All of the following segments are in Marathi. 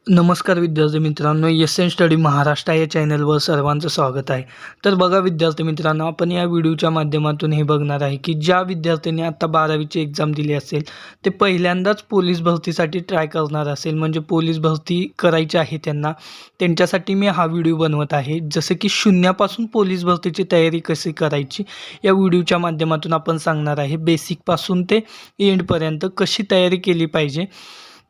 नमस्कार विद्यार्थी मित्रांनो, एस एन स्टडी महाराष्ट्र या चॅनलवर सर्वांचं स्वागत आहे. तर बघा विद्यार्थी मित्रांनो, आपण या व्हिडिओच्या माध्यमातून हे बघणार आहे की ज्या विद्यार्थ्यांनी आता 12वीची एक्झाम दिली असेल ते पहिल्यांदाच पोलीस भरतीसाठी ट्राय करणार असेल, म्हणजे पोलीस भरती करायची आहे त्यांना, त्यांच्यासाठी मी हा व्हिडिओ बनवत आहे. जसं की शून्यापासून पोलीस भरतीची तयारी कशी करायची या व्हिडिओच्या माध्यमातून आपण सांगणार आहे. बेसिकपासून ते एंडपर्यंत कशी तयारी केली पाहिजे.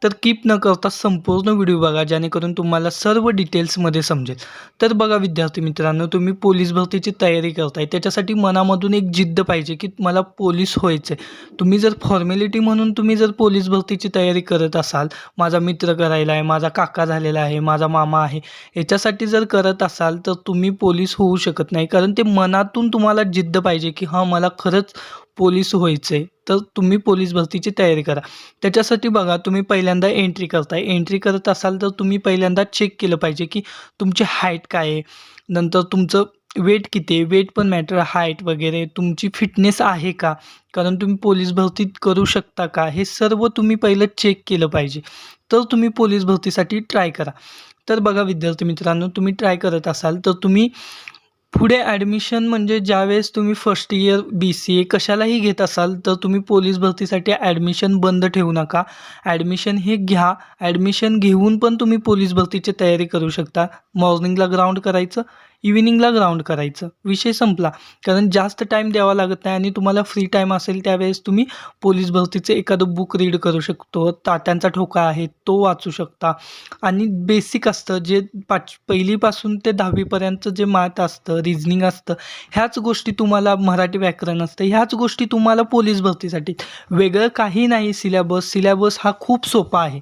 तर कीप न करता संपूर्ण व्हिडिओ बघा, जेणेकरून तुम्हाला सर्व डिटेल्समध्ये समजेल. तर बघा विद्यार्थी मित्रांनो, तुम्ही पोलीस भरतीची तयारी करताय, त्याच्यासाठी मनामधून एक जिद्द पाहिजे की मला पोलीस व्हायचं आहे. तुम्ही जर फॉर्मॅलिटी म्हणून तुम्ही जर पोलीस भरतीची तयारी करत असाल, माझा मित्र करायला आहे, माझा काका झालेला आहे, माझा मामा आहे, याच्यासाठी जर करत असाल तर तुम्ही पोलीस होऊ शकत नाही. कारण ते मनातून तुम्हाला जिद्द पाहिजे की हां, मला खरंच पोलीस व्हायचं आहे. तर तुम्ही पोलीस भरतीची तयारी करा. त्याच्यासाठी बघा, तुम्ही पहिल्यांदा एंट्री करताय. एंट्री करत असाल तर तुम्ही पहिल्यांदा चेक केलं पाहिजे की तुमची हाईट काय आहे, नंतर तुमचं वेट किती आहे. वेट पण मॅटर, हाईट वगैरे, तुमची फिटनेस आहे का, कारण तुम्ही पोलीस भरतीत करू शकता का, हे सर्व तुम्ही पहिलं चेक केलं पाहिजे. तर तुम्ही पोलीस भरतीसाठी ट्राय करा. तर बघा विद्यार्थी मित्रांनो, तुम्ही ट्राय करत असाल तर तुम्ही पुढे ॲडमिशन, म्हणजे ज्यावेळेस तुम्ही फर्स्ट इयर BCA कशालाही घेत असाल तर तुम्ही पोलीस भरतीसाठी ॲडमिशन बंद ठेवू नका. ॲडमिशन हे घ्या. ॲडमिशन घेऊन पण तुम्ही पोलीस भरतीची तयारी करू शकता. मॉर्निंगला ग्राउंड करायचं, इव्हिनिंगला ग्राउंड करायचं, विषय संपला. कारण जास्त टाईम द्यावा लागत नाही आणि तुम्हाला फ्री टाईम असेल त्यावेळेस तुम्ही पोलीस भरतीचं एखादं बुक रीड करू शकतो. तात्यांचा ठोका आहे तो वाचू शकता. आणि बेसिक असतं जे पहिलीपासून ते 10वीपर्यंतचं जे मॅथ असतं, रिझनिंग असतं, ह्याच गोष्टी तुम्हाला, मराठी व्याकरण असतं, ह्याच गोष्टी तुम्हाला पोलीस भरतीसाठी. वेगळं काही नाही. सिलॅबस हा खूप सोपा आहे.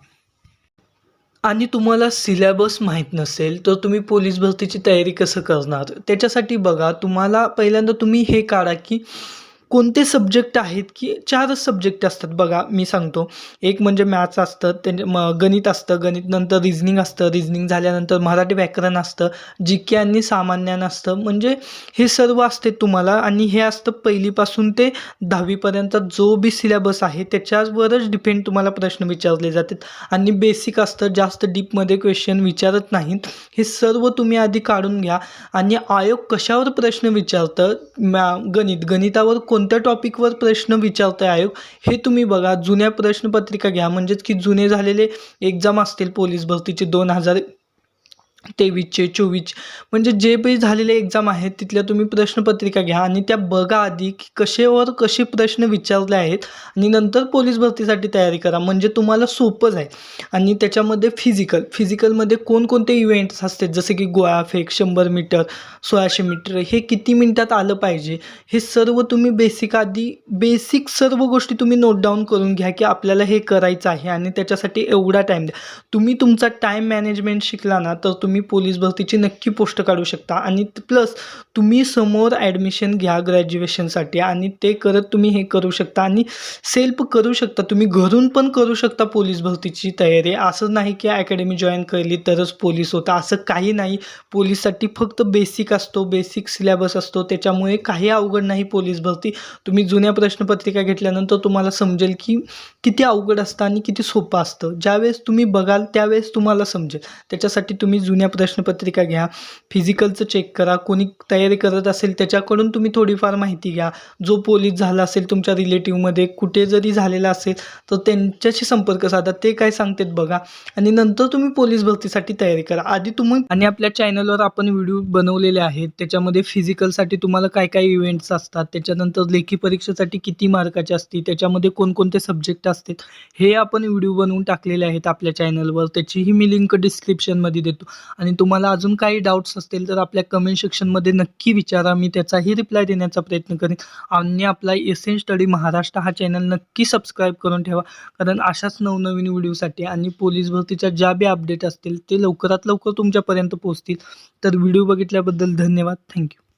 आणि तुम्हाला सिलॅबस माहीत नसेल तर तुम्ही पोलीस भरतीची तयारी कसं करणार. त्याच्यासाठी बघा, तुम्हाला पहिल्यांदा तुम्ही हे काढा की कोणते सब्जेक्ट आहेत, की 4च सब्जेक्ट असतात बघा. मी सांगतो, एक म्हणजे मॅथ्स असतं, गणित असतं, गणित नंतर रिझनिंग असतं, रिझनिंग झाल्यानंतर मराठी व्याकरण असतं, GK आणि सामान्य असतं. म्हणजे हे सर्व असते तुम्हाला. आणि हे असतं पहिलीपासून ते 10वीपर्यंत जो बी सिलेबस आहे त्याच्यावरच डिपेंड तुम्हाला प्रश्न विचारले जातात. आणि बेसिक असतं, जास्त डीपमध्ये क्वेश्चन विचारत नाहीत. हे सर्व तुम्ही आधी काढून घ्या. आणि आयोग कशावर प्रश्न विचारतं, गणितावर कोणत्या टॉपिकवर प्रश्न विचारतं आयोग, हे तुम्ही बघा. जुन्या प्रश्नपत्रिका घ्या, म्हणजेच की जुने झालेले एक्झाम असतील पोलीस भरतीचे 2023चे 24, म्हणजे जे काही झालेले एक्झाम आहेत तिथल्या तुम्ही प्रश्नपत्रिका घ्या आणि त्या बघा आधी की कसे प्रश्न विचारले आहेत. आणि नंतर पोलीस भरतीसाठी तयारी करा, म्हणजे तुम्हाला सोपं जाईल. आणि त्याच्यामध्ये फिजिकलमध्ये कोणकोणते इव्हेंट्स असतात, जसे की गोळा फेक, 100 मीटर, 1600 मीटर, हे किती मिनिटात आलं पाहिजे, हे सर्व तुम्ही बेसिक सर्व गोष्टी तुम्ही नोट डाऊन करून घ्या की आपल्याला हे करायचं आहे आणि त्याच्यासाठी एवढा टाईम द्या. तुम्ही तुमचा टाईम मॅनेजमेंट शिकला ना तर तुम्ही पोलीस भरतीची नक्की पोस्ट काढू शकता. आणि प्लस तुम्ही समोर ॲडमिशन घ्या ग्रॅज्युएशनसाठी आणि ते करत तुम्ही हे करू शकता आणि सेल्फ करू शकता. तुम्ही घरून पण करू शकता पोलीस भरतीची तयारी. असं नाही की अकॅडमी जॉईन केली तरच पोलीस होता, असं काही नाही. पोलीससाठी फक्त बेसिक असतो, बेसिक सिलेबस असतो, त्याच्यामुळे काही अवघड नाही पोलीस भरती. तुम्ही जुन्या प्रश्नपत्रिका घेतल्यानंतर तुम्हाला समजेल की किती अवघड असतं आणि किती सोपं असतं. ज्यावेळेस तुम्ही बघाल त्यावेळेस तुम्हाला समजेल. त्याच्यासाठी तुम्ही जुन्या प्रश्नपत्रिका घ्या, फिजिकलचं चेक करा, कोणी तयारी करत असेल त्याच्याकडून तुम्ही थोडीफार माहिती घ्या. जो पोलीस झाला असेल तुमच्या रिलेटिव्हमध्ये, कुठे जरी झालेला असेल तर त्यांच्याशी संपर्क साधा, ते काय सांगतात बघा. आणि नंतर तुम्ही पोलीस भरतीसाठी तयारी करा. आधी तुम्ही, आणि आपल्या चॅनलवर आपण व्हिडिओ बनवलेले आहेत त्याच्यामध्ये फिजिकलसाठी तुम्हाला काय काय इव्हेंट्स असतात, त्याच्यानंतर लेखी परीक्षेसाठी किती मार्काची असते, त्याच्यामध्ये कोणकोणते सब्जेक्ट असतात, हे आपण व्हिडिओ बनवून टाकलेले आहेत आपल्या चॅनलवर. त्याचीही मी लिंक डिस्क्रिप्शनमध्ये देतो. आणि तुम्हाला अजून काही डाऊट्स असतील तर आपल्या कमेंट सेक्शनमध्ये नक्की विचारा, मी त्याचाही रिप्लाय देण्याचा प्रयत्न करेन. आणि आपला एस एन स्टडी महाराष्ट्र हा चॅनल नक्की सबस्क्राईब करून ठेवा, कारण अशाच नवनवीन व्हिडिओसाठी आणि पोलीस भरतीच्या ज्या बी अपडेट असतील ते लवकरात लवकर तुमच्यापर्यंत पोहोचतील. तर व्हिडिओ बघितल्याबद्दल धन्यवाद. थँक्यू.